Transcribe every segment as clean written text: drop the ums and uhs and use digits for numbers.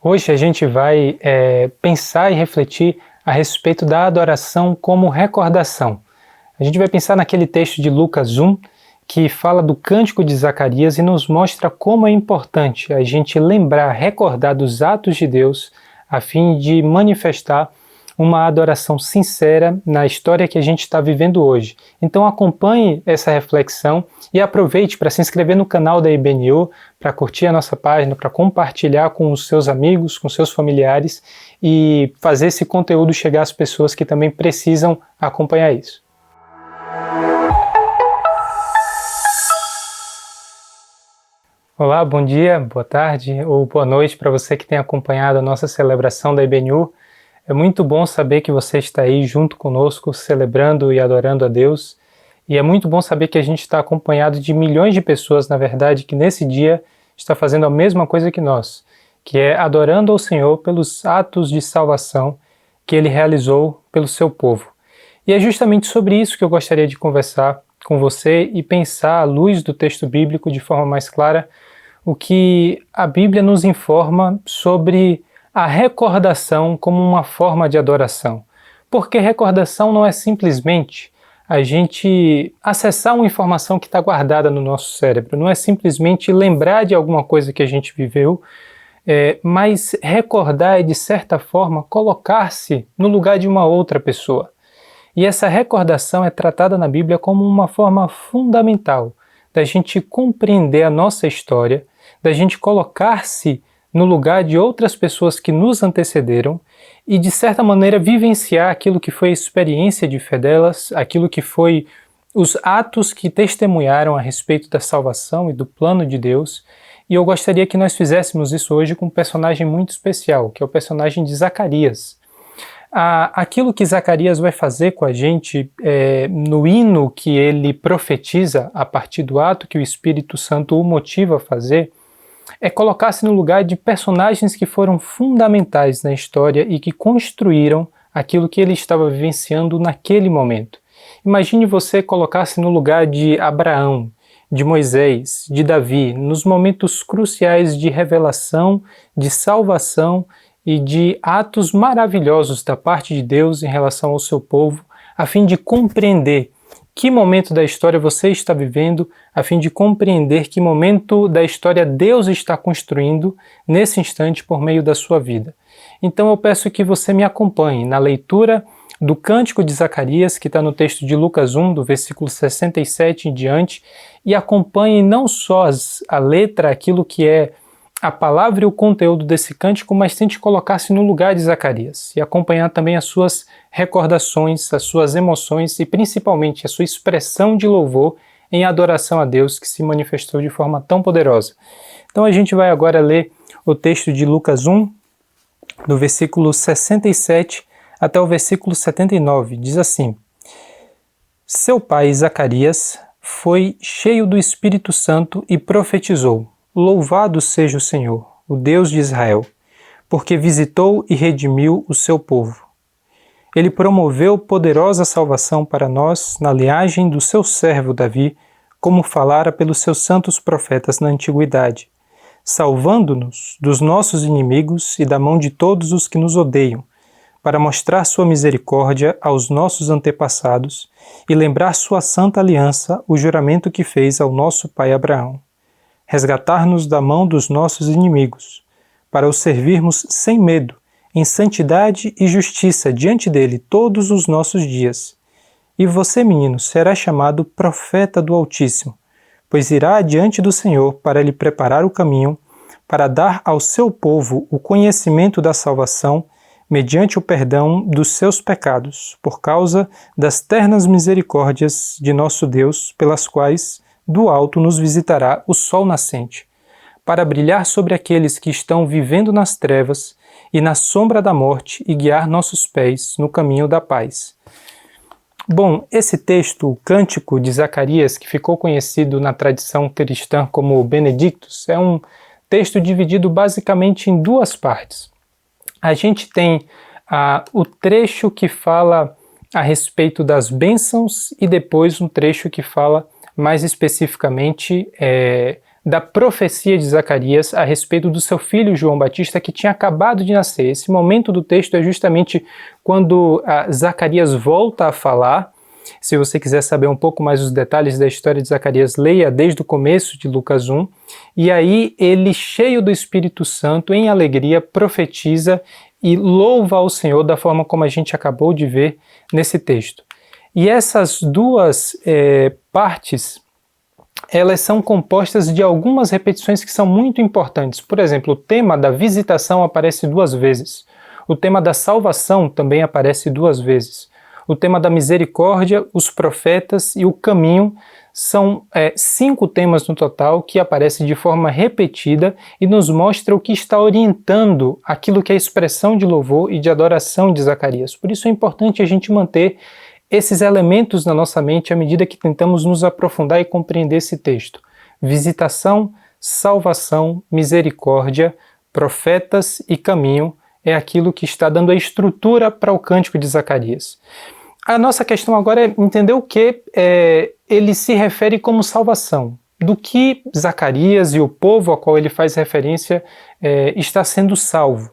Hoje a gente vai pensar e refletir a respeito da adoração como recordação. A gente vai pensar naquele texto de Lucas 1, que fala do cântico de Zacarias e nos mostra como é importante a gente lembrar, recordar dos atos de Deus, a fim de manifestar uma adoração sincera na história que a gente está vivendo hoje. Então acompanhe essa reflexão e aproveite para se inscrever no canal da IBNU, para curtir a nossa página, para compartilhar com os seus amigos, com seus familiares e fazer esse conteúdo chegar às pessoas que também precisam acompanhar isso. Olá, bom dia, boa tarde ou boa noite para você que tem acompanhado a nossa celebração da IBNU. É muito bom saber que você está aí junto conosco, celebrando e adorando a Deus. E é muito bom saber que a gente está acompanhado de milhões de pessoas, na verdade, que nesse dia está fazendo a mesma coisa que nós, que é adorando ao Senhor pelos atos de salvação que Ele realizou pelo seu povo. E é justamente sobre isso que eu gostaria de conversar com você e pensar à luz do texto bíblico de forma mais clara o que a Bíblia nos informa sobre a recordação como uma forma de adoração. Porque recordação não é simplesmente a gente acessar uma informação que está guardada no nosso cérebro, não é simplesmente lembrar de alguma coisa que a gente viveu, mas recordar é, de certa forma, colocar-se no lugar de uma outra pessoa. E essa recordação é tratada na Bíblia como uma forma fundamental da gente compreender a nossa história, da gente colocar-se no lugar de outras pessoas que nos antecederam e, de certa maneira, vivenciar aquilo que foi a experiência de fé delas, aquilo que foi os atos que testemunharam a respeito da salvação e do plano de Deus. E eu gostaria que nós fizéssemos isso hoje com um personagem muito especial, que é o personagem de Zacarias. Aquilo que Zacarias vai fazer com a gente no hino que ele profetiza a partir do ato que o Espírito Santo o motiva a fazer, é colocar-se no lugar de personagens que foram fundamentais na história e que construíram aquilo que ele estava vivenciando naquele momento. Imagine você colocar-se no lugar de Abraão, de Moisés, de Davi, nos momentos cruciais de revelação, de salvação e de atos maravilhosos da parte de Deus em relação ao seu povo, a fim de compreender que momento da história você está vivendo, a fim de compreender que momento da história Deus está construindo nesse instante por meio da sua vida. Então eu peço que você me acompanhe na leitura do Cântico de Zacarias, que está no texto de Lucas 1, do versículo 67 em diante, e acompanhe não só a letra, aquilo que é a palavra e o conteúdo desse cântico, mas tente colocar-se no lugar de Zacarias e acompanhar também as suas recordações, as suas emoções e principalmente a sua expressão de louvor em adoração a Deus que se manifestou de forma tão poderosa. Então a gente vai agora ler o texto de Lucas 1, do versículo 67 até o versículo 79. Diz assim: Seu pai Zacarias foi cheio do Espírito Santo e profetizou: Louvado seja o Senhor, o Deus de Israel, porque visitou e redimiu o seu povo. Ele promoveu poderosa salvação para nós na linhagem do seu servo Davi, como falara pelos seus santos profetas na antiguidade, salvando-nos dos nossos inimigos e da mão de todos os que nos odeiam, para mostrar sua misericórdia aos nossos antepassados e lembrar sua santa aliança, o juramento que fez ao nosso pai Abraão. Resgatar-nos da mão dos nossos inimigos, para o servirmos sem medo, em santidade e justiça diante dele todos os nossos dias. E você, menino, será chamado profeta do Altíssimo, pois irá adiante do Senhor para lhe preparar o caminho, para dar ao seu povo o conhecimento da salvação, mediante o perdão dos seus pecados, por causa das ternas misericórdias de nosso Deus, pelas quais do alto nos visitará o sol nascente, para brilhar sobre aqueles que estão vivendo nas trevas e na sombra da morte e guiar nossos pés no caminho da paz. Bom, esse texto, o Cântico de Zacarias, que ficou conhecido na tradição cristã como o Benedictus, é um texto dividido basicamente em duas partes. A gente tem o trecho que fala a respeito das bênçãos e depois um trecho que fala mais especificamente da profecia de Zacarias a respeito do seu filho João Batista, que tinha acabado de nascer. Esse momento do texto é justamente quando Zacarias volta a falar. Se você quiser saber um pouco mais os detalhes da história de Zacarias, leia desde o começo de Lucas 1. E aí ele, cheio do Espírito Santo, em alegria, profetiza e louva ao Senhor da forma como a gente acabou de ver nesse texto. E essas duas partes, elas são compostas de algumas repetições que são muito importantes. Por exemplo, o tema da visitação aparece 2 vezes. O tema da salvação também aparece 2 vezes. O tema da misericórdia, os profetas e o caminho são 5 temas no total que aparecem de forma repetida e nos mostra o que está orientando aquilo que é a expressão de louvor e de adoração de Zacarias. Por isso é importante a gente manter esses elementos na nossa mente à medida que tentamos nos aprofundar e compreender esse texto. Visitação, salvação, misericórdia, profetas e caminho é aquilo que está dando a estrutura para o cântico de Zacarias. A nossa questão agora é entender o que ele se refere como salvação. Do que Zacarias e o povo a qual ele faz referência está sendo salvo.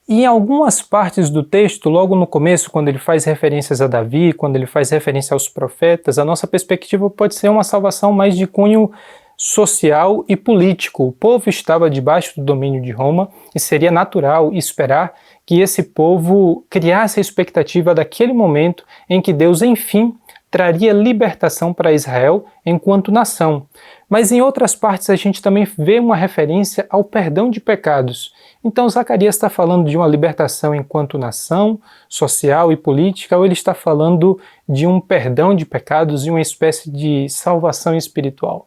E em algumas partes do texto, logo no começo, quando ele faz referências a Davi, quando ele faz referência aos profetas, a nossa perspectiva pode ser uma salvação mais de cunho social e político. O povo estava debaixo do domínio de Roma e seria natural esperar que esse povo criasse a expectativa daquele momento em que Deus, enfim, traria libertação para Israel enquanto nação. Mas em outras partes a gente também vê uma referência ao perdão de pecados. Então Zacarias está falando de uma libertação enquanto nação, social e política, ou ele está falando de um perdão de pecados e uma espécie de salvação espiritual?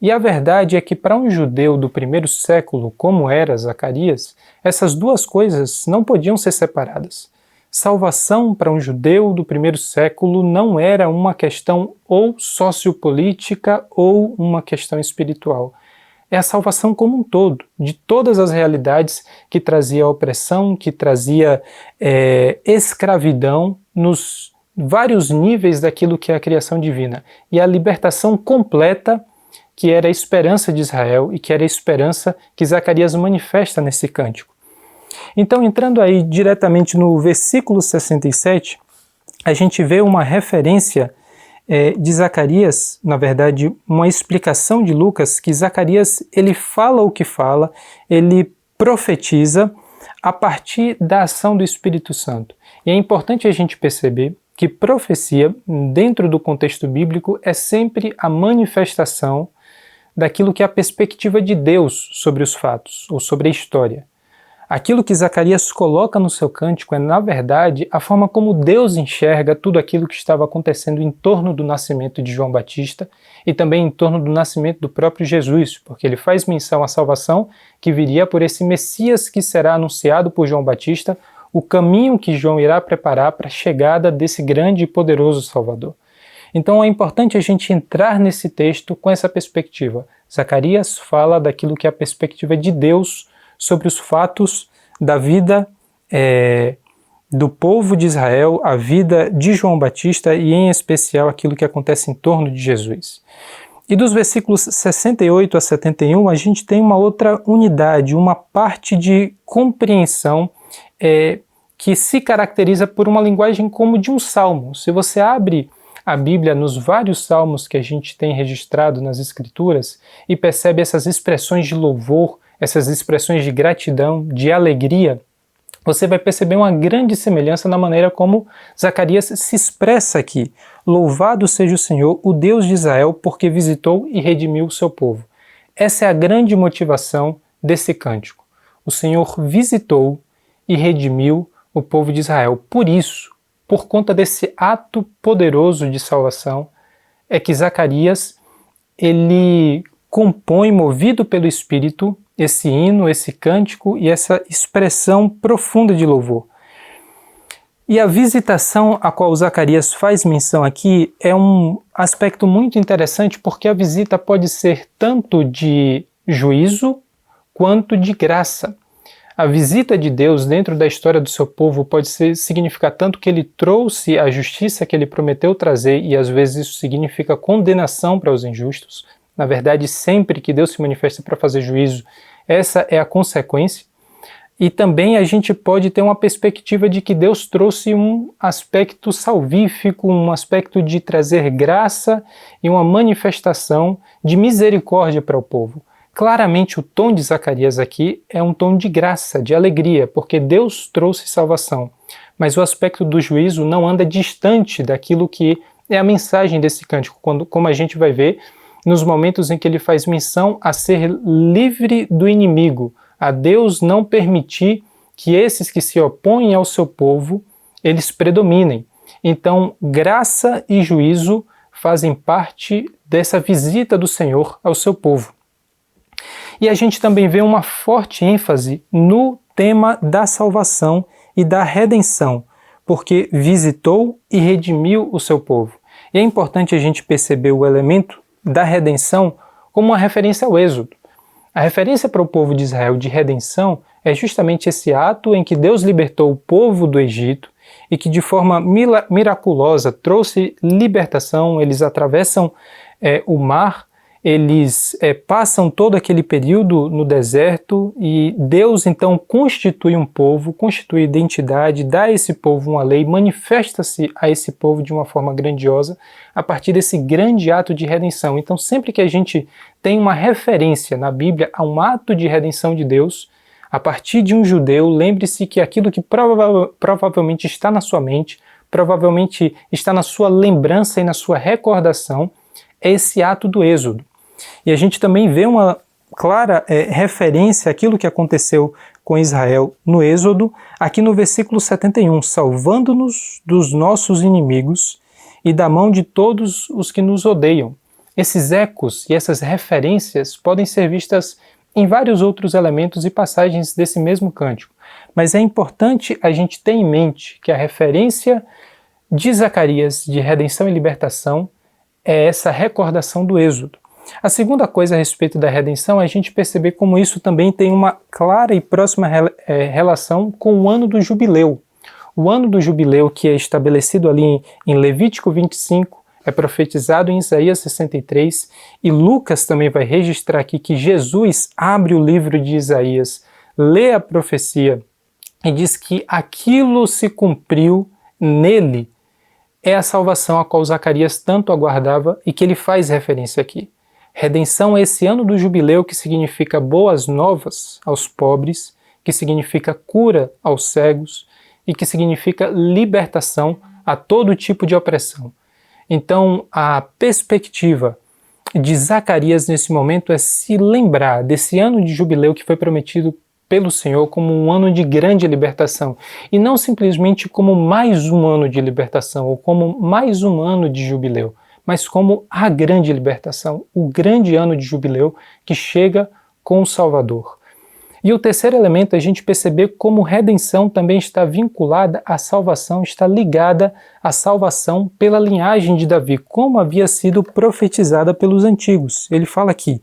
E a verdade é que para um judeu do primeiro século, como era Zacarias, essas duas coisas não podiam ser separadas. Salvação para um judeu do primeiro século não era uma questão ou sociopolítica ou uma questão espiritual. É a salvação como um todo, de todas as realidades que trazia opressão, que trazia escravidão nos vários níveis daquilo que é a criação divina. E a libertação completa, que era a esperança de Israel e que era a esperança que Zacarias manifesta nesse cântico. Então, entrando aí diretamente no versículo 67, a gente vê uma referência de Zacarias, na verdade, uma explicação de Lucas, que Zacarias, ele fala o que fala, ele profetiza a partir da ação do Espírito Santo. E é importante a gente perceber que profecia, dentro do contexto bíblico, é sempre a manifestação daquilo que é a perspectiva de Deus sobre os fatos, ou sobre a história. Aquilo que Zacarias coloca no seu cântico é, na verdade, a forma como Deus enxerga tudo aquilo que estava acontecendo em torno do nascimento de João Batista e também em torno do nascimento do próprio Jesus, porque ele faz menção à salvação que viria por esse Messias que será anunciado por João Batista, o caminho que João irá preparar para a chegada desse grande e poderoso Salvador. Então é importante a gente entrar nesse texto com essa perspectiva. Zacarias fala daquilo que é a perspectiva de Deus sobre os fatos da vida do povo de Israel, a vida de João Batista e, em especial, aquilo que acontece em torno de Jesus. E dos versículos 68 a 71, a gente tem uma outra unidade, uma parte de compreensão que se caracteriza por uma linguagem como de um salmo. Se você abre a Bíblia nos vários salmos que a gente tem registrado nas Escrituras e percebe essas expressões de louvor, essas expressões de gratidão, de alegria, você vai perceber uma grande semelhança na maneira como Zacarias se expressa aqui. Louvado seja o Senhor, o Deus de Israel, porque visitou e redimiu o seu povo. Essa é a grande motivação desse cântico. O Senhor visitou e redimiu o povo de Israel. Por isso, por conta desse ato poderoso de salvação, é que Zacarias, ele compõe, movido pelo Espírito, esse hino, esse cântico e essa expressão profunda de louvor. E a visitação a qual Zacarias faz menção aqui é um aspecto muito interessante, porque a visita pode ser tanto de juízo quanto de graça. A visita de Deus dentro da história do seu povo pode significar tanto que ele trouxe a justiça que ele prometeu trazer, e às vezes isso significa condenação para os injustos. Na verdade, sempre que Deus se manifesta para fazer juízo, essa é a consequência. E também a gente pode ter uma perspectiva de que Deus trouxe um aspecto salvífico, um aspecto de trazer graça e uma manifestação de misericórdia para o povo. Claramente o tom de Zacarias aqui é um tom de graça, de alegria, porque Deus trouxe salvação. Mas o aspecto do juízo não anda distante daquilo que é a mensagem desse cântico, como a gente vai ver nos momentos em que ele faz menção a ser livre do inimigo, a Deus não permitir que esses que se opõem ao seu povo, eles predominem. Então, graça e juízo fazem parte dessa visita do Senhor ao seu povo. E a gente também vê uma forte ênfase no tema da salvação e da redenção, porque visitou e redimiu o seu povo. E é importante a gente perceber o elemento da redenção como uma referência ao Êxodo. A referência para o povo de Israel de redenção é justamente esse ato em que Deus libertou o povo do Egito e que de forma miraculosa trouxe libertação. Eles atravessam o mar, eles passam todo aquele período no deserto e Deus então constitui um povo, constitui identidade, dá a esse povo uma lei, manifesta-se a esse povo de uma forma grandiosa a partir desse grande ato de redenção. Então sempre que a gente tem uma referência na Bíblia a um ato de redenção de Deus, a partir de um judeu, lembre-se que aquilo que provavelmente está na sua mente, provavelmente está na sua lembrança e na sua recordação, é esse ato do Êxodo. E a gente também vê uma clara referência àquilo que aconteceu com Israel no Êxodo, aqui no versículo 71, salvando-nos dos nossos inimigos e da mão de todos os que nos odeiam. Esses ecos e essas referências podem ser vistas em vários outros elementos e passagens desse mesmo cântico. Mas é importante a gente ter em mente que a referência de Zacarias de redenção e libertação é essa recordação do Êxodo. A segunda coisa a respeito da redenção é a gente perceber como isso também tem uma clara e próxima relação com o ano do jubileu. O ano do jubileu que é estabelecido ali em Levítico 25, é profetizado em Isaías 63, e Lucas também vai registrar aqui que Jesus abre o livro de Isaías, lê a profecia e diz que aquilo se cumpriu nele. É a salvação a qual Zacarias tanto aguardava e que ele faz referência aqui. Redenção é esse ano do jubileu que significa boas novas aos pobres, que significa cura aos cegos e que significa libertação a todo tipo de opressão. Então, a perspectiva de Zacarias nesse momento é se lembrar desse ano de jubileu que foi prometido pelo Senhor como um ano de grande libertação, e não simplesmente como mais um ano de libertação ou como mais um ano de jubileu, mas como a grande libertação, o grande ano de jubileu que chega com o Salvador. E o terceiro elemento é a gente perceber como redenção também está vinculada à salvação, está ligada à salvação pela linhagem de Davi, como havia sido profetizada pelos antigos. Ele fala aqui,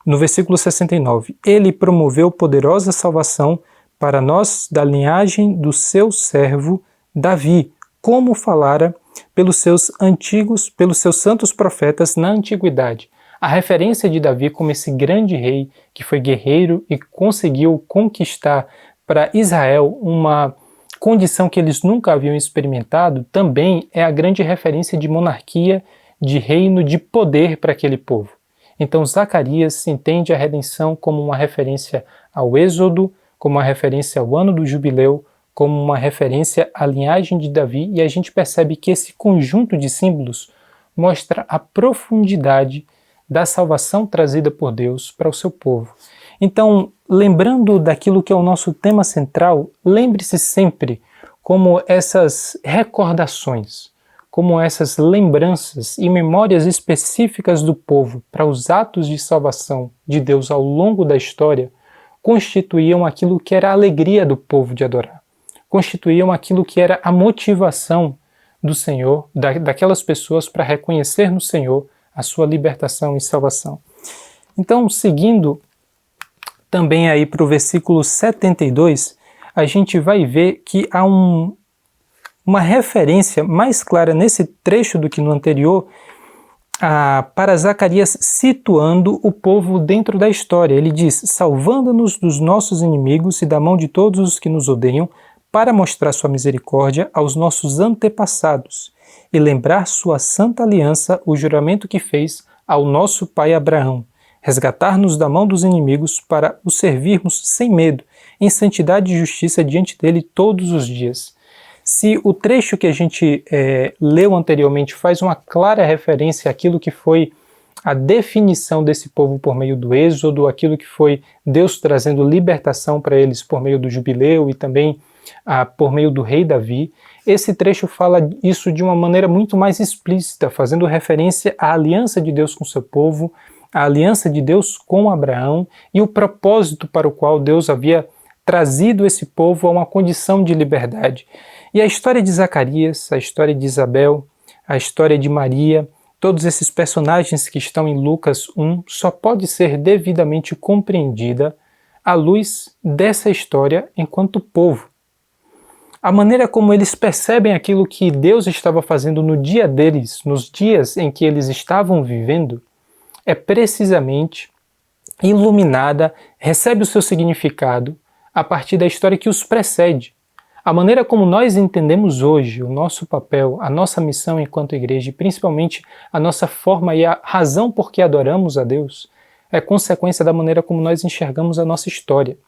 no versículo 69, ele promoveu poderosa salvação para nós da linhagem do seu servo Davi, como falara pelos seus santos profetas na antiguidade. A referência de Davi como esse grande rei que foi guerreiro e conseguiu conquistar para Israel uma condição que eles nunca haviam experimentado, também é a grande referência de monarquia, de reino, de poder para aquele povo. Então Zacarias entende a redenção como uma referência ao Êxodo, como uma referência ao ano do jubileu, como uma referência à linhagem de Davi, e a gente percebe que esse conjunto de símbolos mostra a profundidade da salvação trazida por Deus para o seu povo. Então, lembrando daquilo que é o nosso tema central, lembre-se sempre como essas recordações, como essas lembranças e memórias específicas do povo para os atos de salvação de Deus ao longo da história constituíam aquilo que era a alegria do povo de adorar, constituíam aquilo que era a motivação do Senhor, daquelas pessoas para reconhecer no Senhor a sua libertação e salvação. Então, seguindo também aí para o versículo 72, a gente vai ver que há uma referência mais clara nesse trecho do que no anterior para Zacarias situando o povo dentro da história. Ele diz: salvando-nos dos nossos inimigos e da mão de todos os que nos odeiam, para mostrar sua misericórdia aos nossos antepassados e lembrar sua santa aliança, o juramento que fez ao nosso pai Abraão, resgatar-nos da mão dos inimigos para o servirmos sem medo, em santidade e justiça diante dele todos os dias. Se o trecho que a gente leu anteriormente faz uma clara referência àquilo que foi a definição desse povo por meio do Êxodo, aquilo que foi Deus trazendo libertação para eles por meio do jubileu e também por meio do rei Davi, esse trecho fala isso de uma maneira muito mais explícita, fazendo referência à aliança de Deus com seu povo, a aliança de Deus com Abraão e o propósito para o qual Deus havia trazido esse povo a uma condição de liberdade. E a história de Zacarias, a história de Isabel, a história de Maria, todos esses personagens que estão em Lucas 1 só pode ser devidamente compreendida à luz dessa história enquanto povo. A maneira como eles percebem aquilo que Deus estava fazendo no dia deles, nos dias em que eles estavam vivendo, é precisamente iluminada, recebe o seu significado a partir da história que os precede. A maneira como nós entendemos hoje o nosso papel, a nossa missão enquanto igreja, e principalmente a nossa forma e a razão por que adoramos a Deus, é consequência da maneira como nós enxergamos a nossa história,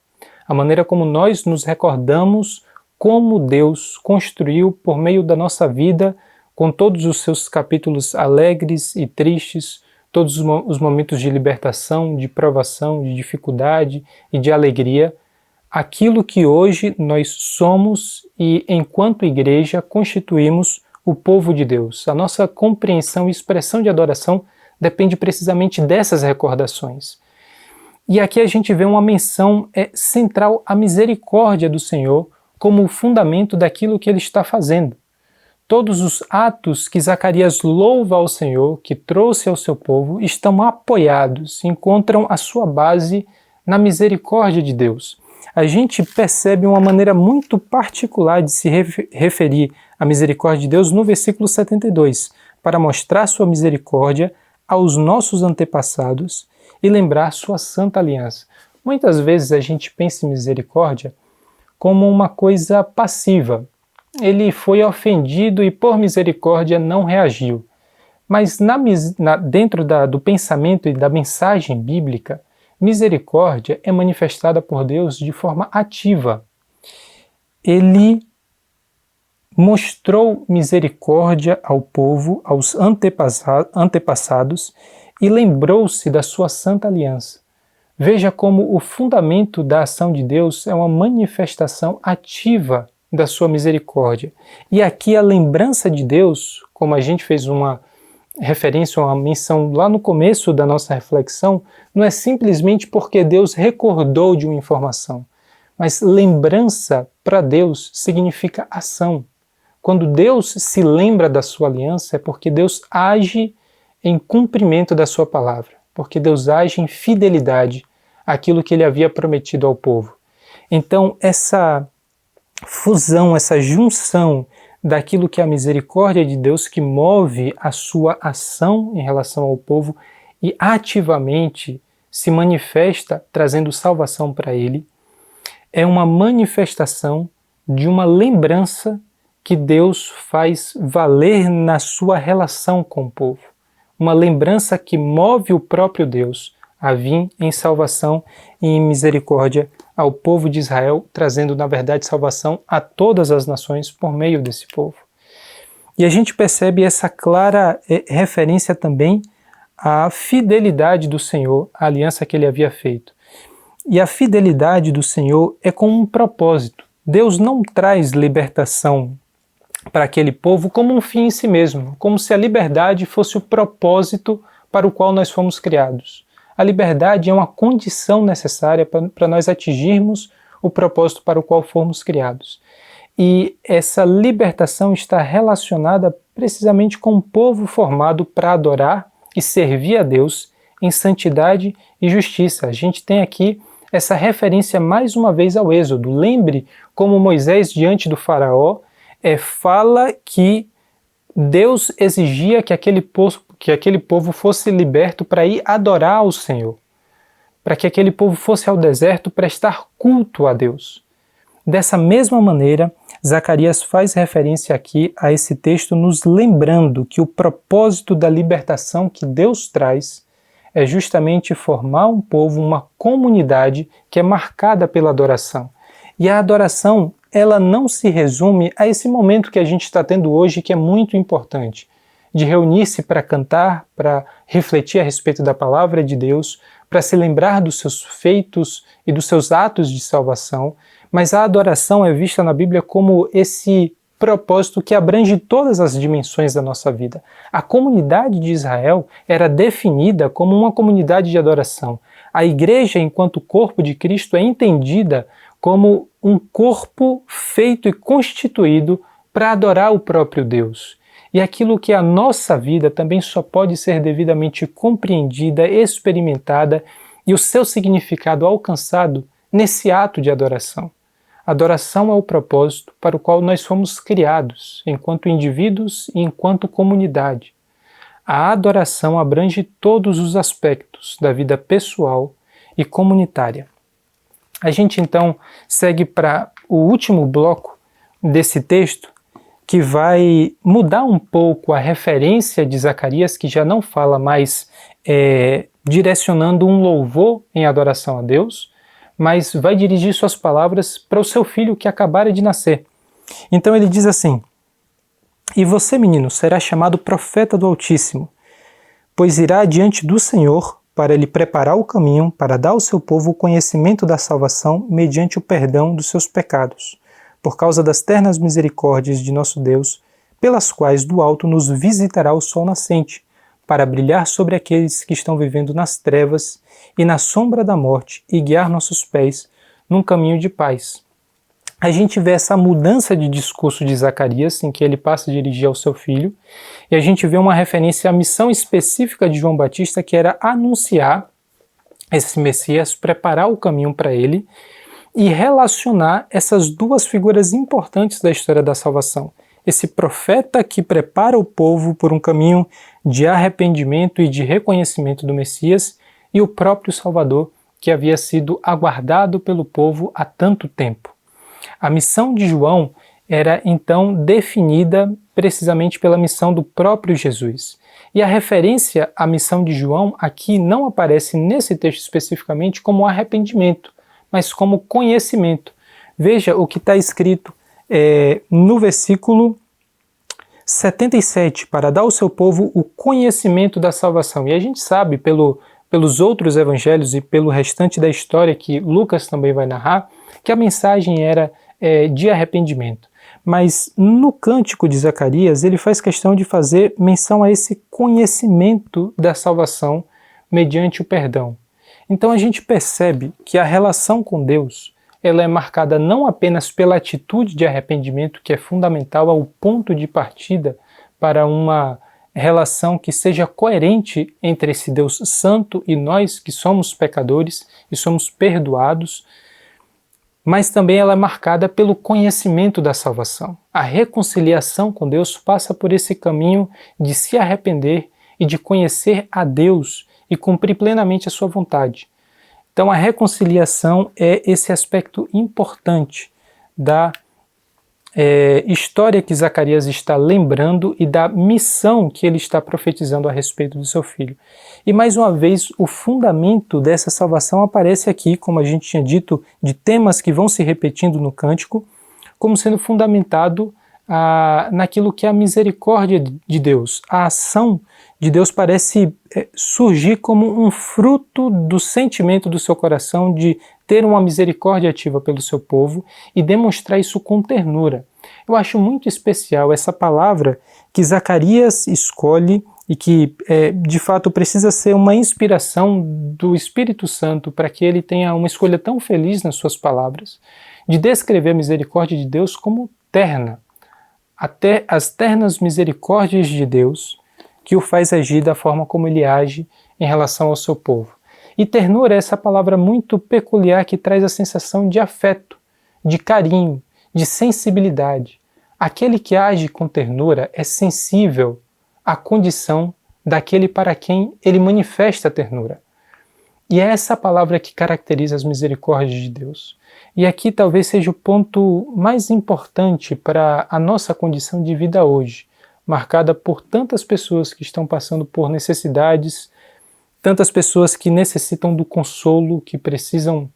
a maneira como nós nos recordamos como Deus construiu por meio da nossa vida, com todos os seus capítulos alegres e tristes, todos os momentos de libertação, de provação, de dificuldade e de alegria, aquilo que hoje nós somos e, enquanto igreja, constituímos o povo de Deus. A nossa compreensão e expressão de adoração depende precisamente dessas recordações. E aqui a gente vê uma menção central à misericórdia do Senhor como o fundamento daquilo que ele está fazendo. Todos os atos que Zacarias louva ao Senhor, que trouxe ao seu povo, estão apoiados, encontram a sua base na misericórdia de Deus. A gente percebe uma maneira muito particular de se referir à misericórdia de Deus no versículo 72, para mostrar sua misericórdia aos nossos antepassados e lembrar sua santa aliança. Muitas vezes a gente pensa em misericórdia como uma coisa passiva. Ele foi ofendido e por misericórdia não reagiu. Mas dentro do pensamento e da mensagem bíblica, misericórdia é manifestada por Deus de forma ativa. Ele mostrou misericórdia ao povo, aos antepassados, e lembrou-se da sua santa aliança. Veja como o fundamento da ação de Deus é uma manifestação ativa da sua misericórdia. E aqui a lembrança de Deus, como a gente fez uma referência, uma menção lá no começo da nossa reflexão, não é simplesmente porque Deus recordou de uma informação, mas lembrança para Deus significa ação. Quando Deus se lembra da sua aliança é porque Deus age em cumprimento da sua palavra, porque Deus age em fidelidade àquilo que ele havia prometido ao povo. Então essa fusão, essa junção daquilo que é a misericórdia de Deus que move a sua ação em relação ao povo e ativamente se manifesta trazendo salvação para ele, é uma manifestação de uma lembrança que Deus faz valer na sua relação com o povo. Uma lembrança que move o próprio Deus a vir em salvação e em misericórdia ao povo de Israel, trazendo, na verdade, salvação a todas as nações por meio desse povo. E a gente percebe essa clara referência também à fidelidade do Senhor, à aliança que ele havia feito. E a fidelidade do Senhor é com um propósito. Deus não traz libertação para aquele povo como um fim em si mesmo, como se a liberdade fosse o propósito para o qual nós fomos criados. A liberdade é uma condição necessária para nós atingirmos o propósito para o qual fomos criados. E essa libertação está relacionada precisamente com um povo formado para adorar e servir a Deus em santidade e justiça. A gente tem aqui essa referência mais uma vez ao Êxodo. Lembre como Moisés, diante do faraó, fala que Deus exigia que que aquele povo fosse liberto para ir adorar ao Senhor, para que aquele povo fosse ao deserto prestar culto a Deus. Dessa mesma maneira, Zacarias faz referência aqui a esse texto, nos lembrando que o propósito da libertação que Deus traz é justamente formar um povo, uma comunidade que é marcada pela adoração. E a adoração, ela não se resume a esse momento que a gente está tendo hoje, que é muito importante, de reunir-se para cantar, para refletir a respeito da palavra de Deus, para se lembrar dos seus feitos e dos seus atos de salvação, mas a adoração é vista na Bíblia como esse propósito que abrange todas as dimensões da nossa vida. A comunidade de Israel era definida como uma comunidade de adoração. A igreja, enquanto corpo de Cristo, é entendida como um corpo feito e constituído para adorar o próprio Deus. E aquilo que é a nossa vida também só pode ser devidamente compreendida, experimentada e o seu significado alcançado nesse ato de adoração. Adoração é o propósito para o qual nós fomos criados, enquanto indivíduos e enquanto comunidade. A adoração abrange todos os aspectos da vida pessoal e comunitária. A gente então segue para o último bloco desse texto, que vai mudar um pouco a referência de Zacarias, que já não fala mais direcionando um louvor em adoração a Deus, mas vai dirigir suas palavras para o seu filho que acabara de nascer. Então ele diz assim: "E você, menino, será chamado profeta do Altíssimo, pois irá diante do Senhor para lhe preparar o caminho, para dar ao seu povo o conhecimento da salvação mediante o perdão dos seus pecados, por causa das ternas misericórdias de nosso Deus, pelas quais do alto nos visitará o sol nascente, para brilhar sobre aqueles que estão vivendo nas trevas e na sombra da morte e guiar nossos pés num caminho de paz." A gente vê essa mudança de discurso de Zacarias, em que ele passa a dirigir ao seu filho, e a gente vê uma referência à missão específica de João Batista, que era anunciar esse Messias, preparar o caminho para ele, e relacionar essas duas figuras importantes da história da salvação. Esse profeta que prepara o povo por um caminho de arrependimento e de reconhecimento do Messias, e o próprio Salvador, que havia sido aguardado pelo povo há tanto tempo. A missão de João era então definida precisamente pela missão do próprio Jesus. E a referência à missão de João aqui não aparece nesse texto especificamente como arrependimento, mas como conhecimento. Veja o que está escrito no versículo 77, para dar ao seu povo o conhecimento da salvação. E a gente sabe, pelos outros evangelhos e pelo restante da história que Lucas também vai narrar, que a mensagem era de arrependimento. Mas no cântico de Zacarias, ele faz questão de fazer menção a esse conhecimento da salvação mediante o perdão. Então a gente percebe que a relação com Deus, ela é marcada não apenas pela atitude de arrependimento, que é fundamental, ao ponto de partida para uma relação que seja coerente entre esse Deus santo e nós, que somos pecadores e somos perdoados, mas também ela é marcada pelo conhecimento da salvação. A reconciliação com Deus passa por esse caminho de se arrepender e de conhecer a Deus e cumprir plenamente a sua vontade. Então a reconciliação é esse aspecto importante da história que Zacarias está lembrando e da missão que ele está profetizando a respeito do seu filho. E mais uma vez, o fundamento dessa salvação aparece aqui, como a gente tinha dito, de temas que vão se repetindo no cântico, como sendo fundamentado naquilo que é a misericórdia de Deus. A ação de Deus parece surgir como um fruto do sentimento do seu coração de ter uma misericórdia ativa pelo seu povo e demonstrar isso com ternura. Eu acho muito especial essa palavra que Zacarias escolhe e que, de fato, precisa ser uma inspiração do Espírito Santo para que ele tenha uma escolha tão feliz nas suas palavras, de descrever a misericórdia de Deus como terna. Até as ternas misericórdias de Deus que o faz agir da forma como ele age em relação ao seu povo. E ternura é essa palavra muito peculiar que traz a sensação de afeto, de carinho, de sensibilidade. Aquele que age com ternura é sensível à condição daquele para quem ele manifesta a ternura. E é essa palavra que caracteriza as misericórdias de Deus. E aqui talvez seja o ponto mais importante para a nossa condição de vida hoje, marcada por tantas pessoas que estão passando por necessidades, tantas pessoas que necessitam do consolo, que precisam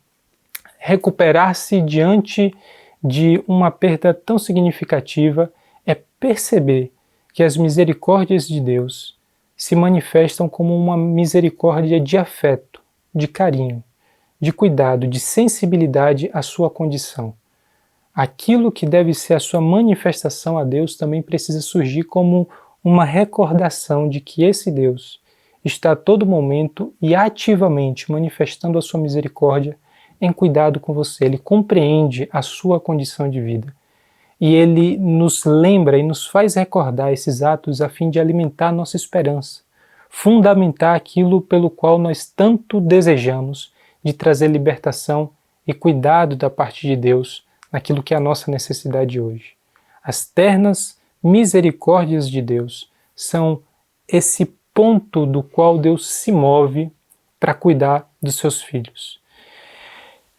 recuperar-se diante de uma perda tão significativa, é perceber que as misericórdias de Deus se manifestam como uma misericórdia de afeto, de carinho, de cuidado, de sensibilidade à sua condição. Aquilo que deve ser a sua manifestação a Deus também precisa surgir como uma recordação de que esse Deus está a todo momento e ativamente manifestando a sua misericórdia em cuidado com você. Ele compreende a sua condição de vida. E ele nos lembra e nos faz recordar esses atos a fim de alimentar nossa esperança, fundamentar aquilo pelo qual nós tanto desejamos, de trazer libertação e cuidado da parte de Deus naquilo que é a nossa necessidade hoje. As ternas misericórdias de Deus são esse ponto do qual Deus se move para cuidar dos seus filhos.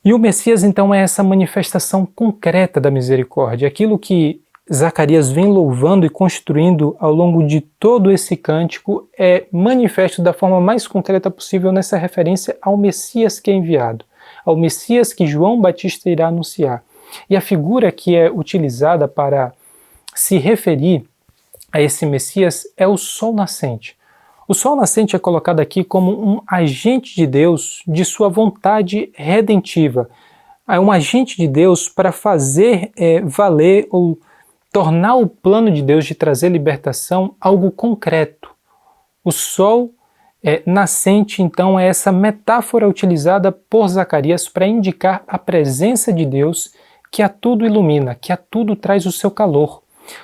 E o Messias, então, é essa manifestação concreta da misericórdia, aquilo que Zacarias vem louvando e construindo ao longo de todo esse cântico é manifesto da forma mais concreta possível nessa referência ao Messias que é enviado, ao Messias que João Batista irá anunciar. E a figura que é utilizada para se referir a esse Messias é o sol nascente. O sol nascente é colocado aqui como um agente de Deus de sua vontade redentiva. É um agente de Deus para fazer valer ou tornar o plano de Deus de trazer libertação algo concreto. O sol nascente, então, é essa metáfora utilizada por Zacarias para indicar a presença de Deus que a tudo ilumina, que a tudo traz o seu calor.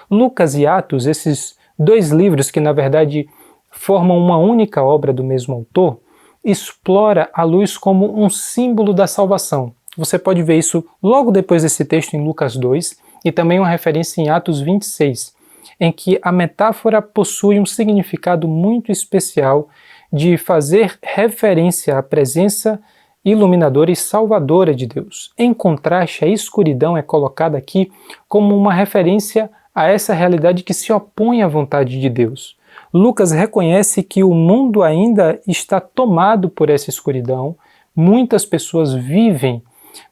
Lucas e Atos, esses dois livros que, na verdade, formam uma única obra do mesmo autor, explora a luz como um símbolo da salvação. Você pode ver isso logo depois desse texto em Lucas 2, e também uma referência em Atos 26, em que a metáfora possui um significado muito especial de fazer referência à presença iluminadora e salvadora de Deus. Em contraste, a escuridão é colocada aqui como uma referência a essa realidade que se opõe à vontade de Deus. Lucas reconhece que o mundo ainda está tomado por essa escuridão, muitas pessoas vivem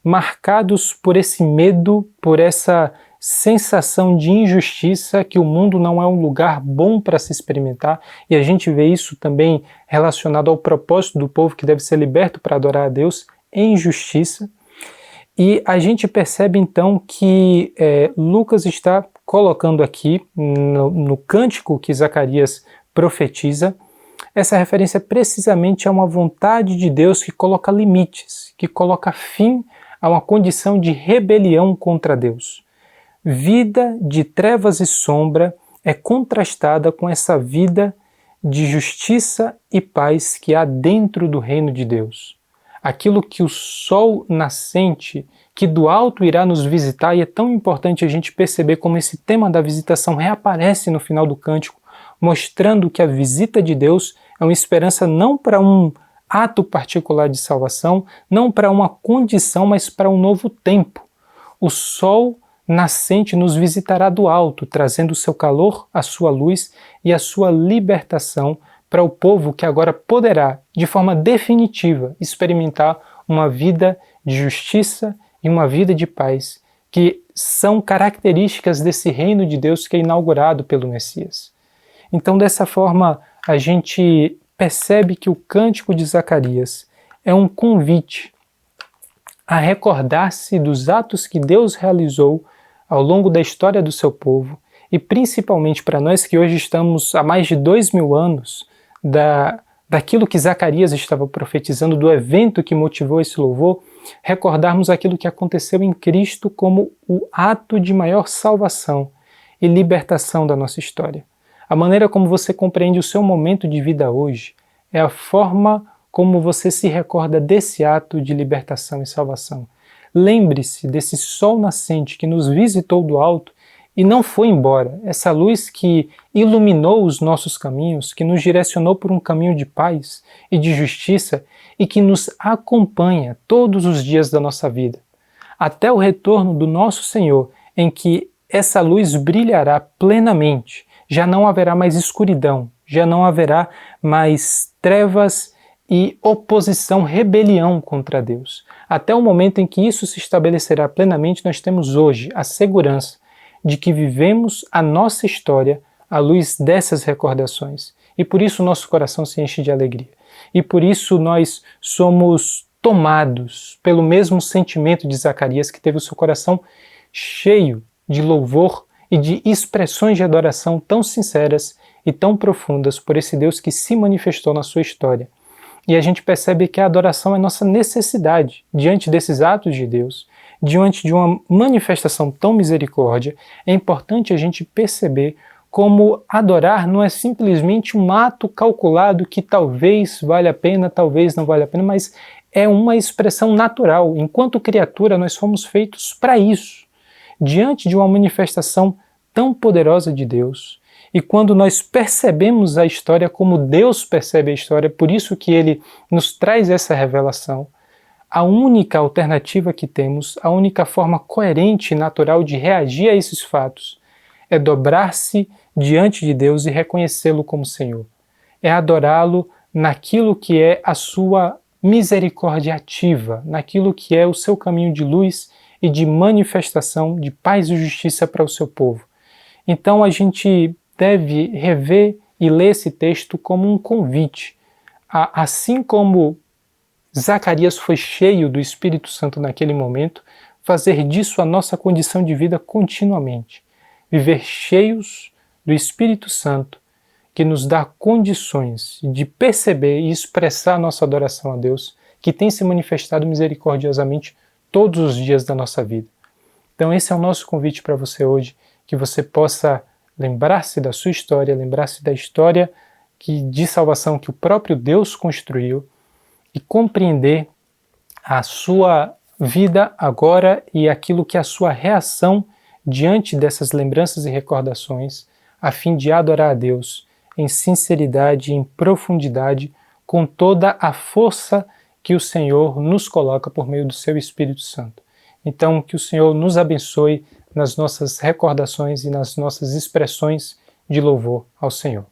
marcados por esse medo, por essa sensação de injustiça, que o mundo não é um lugar bom para se experimentar, e a gente vê isso também relacionado ao propósito do povo que deve ser liberto para adorar a Deus em justiça. E a gente percebe então que Lucas está colocando aqui no cântico que Zacarias profetiza, essa referência precisamente a uma vontade de Deus que coloca limites, que coloca fim a uma condição de rebelião contra Deus. Vida de trevas e sombra é contrastada com essa vida de justiça e paz que há dentro do reino de Deus. Aquilo que o sol nascente, que do alto irá nos visitar, e é tão importante a gente perceber como esse tema da visitação reaparece no final do cântico, mostrando que a visita de Deus é uma esperança não para um ato particular de salvação, não para uma condição, mas para um novo tempo. O sol nascente nos visitará do alto, trazendo o seu calor, a sua luz e a sua libertação para o povo que agora poderá, de forma definitiva, experimentar uma vida de justiça e uma vida de paz, que são características desse reino de Deus que é inaugurado pelo Messias. Então, dessa forma, a gente percebe que o cântico de Zacarias é um convite a recordar-se dos atos que Deus realizou ao longo da história do seu povo, e principalmente para nós que hoje estamos há mais de 2000 anos daquilo que Zacarias estava profetizando, do evento que motivou esse louvor, recordarmos aquilo que aconteceu em Cristo como o ato de maior salvação e libertação da nossa história. A maneira como você compreende o seu momento de vida hoje é a forma como você se recorda desse ato de libertação e salvação. Lembre-se desse sol nascente que nos visitou do alto e não foi embora. Essa luz que iluminou os nossos caminhos, que nos direcionou por um caminho de paz e de justiça e que nos acompanha todos os dias da nossa vida, até o retorno do nosso Senhor, em que essa luz brilhará plenamente. Já não haverá mais escuridão, já não haverá mais trevas e oposição, rebelião contra Deus. Até o momento em que isso se estabelecerá plenamente, nós temos hoje a segurança de que vivemos a nossa história à luz dessas recordações. E por isso o nosso coração se enche de alegria. E por isso nós somos tomados pelo mesmo sentimento de Zacarias, que teve o seu coração cheio de louvor e de expressões de adoração tão sinceras e tão profundas por esse Deus que se manifestou na sua história. E a gente percebe que a adoração é nossa necessidade diante desses atos de Deus, diante de uma manifestação tão misericórdia. É importante a gente perceber como adorar não é simplesmente um ato calculado que talvez valha a pena, talvez não valha a pena, mas é uma expressão natural. Enquanto criatura, nós fomos feitos para isso. Diante de uma manifestação tão poderosa de Deus, e quando nós percebemos a história como Deus percebe a história, por isso que Ele nos traz essa revelação, a única alternativa que temos, a única forma coerente e natural de reagir a esses fatos, é dobrar-se diante de Deus e reconhecê-lo como Senhor. É adorá-lo naquilo que é a sua misericórdia ativa, naquilo que é o seu caminho de luz e de manifestação de paz e justiça para o seu povo. Então a gente deve rever e ler esse texto como um convite, assim como Zacarias foi cheio do Espírito Santo naquele momento, fazer disso a nossa condição de vida continuamente. Viver cheios do Espírito Santo, que nos dá condições de perceber e expressar a nossa adoração a Deus, que tem se manifestado misericordiosamente todos os dias da nossa vida. Então esse é o nosso convite para você hoje, que você possa lembrar-se da sua história, lembrar-se da história de salvação que o próprio Deus construiu e compreender a sua vida agora e aquilo que é a sua reação diante dessas lembranças e recordações, a fim de adorar a Deus em sinceridade e em profundidade, com toda a força que o Senhor nos coloca por meio do seu Espírito Santo. Então, que o Senhor nos abençoe nas nossas recordações e nas nossas expressões de louvor ao Senhor.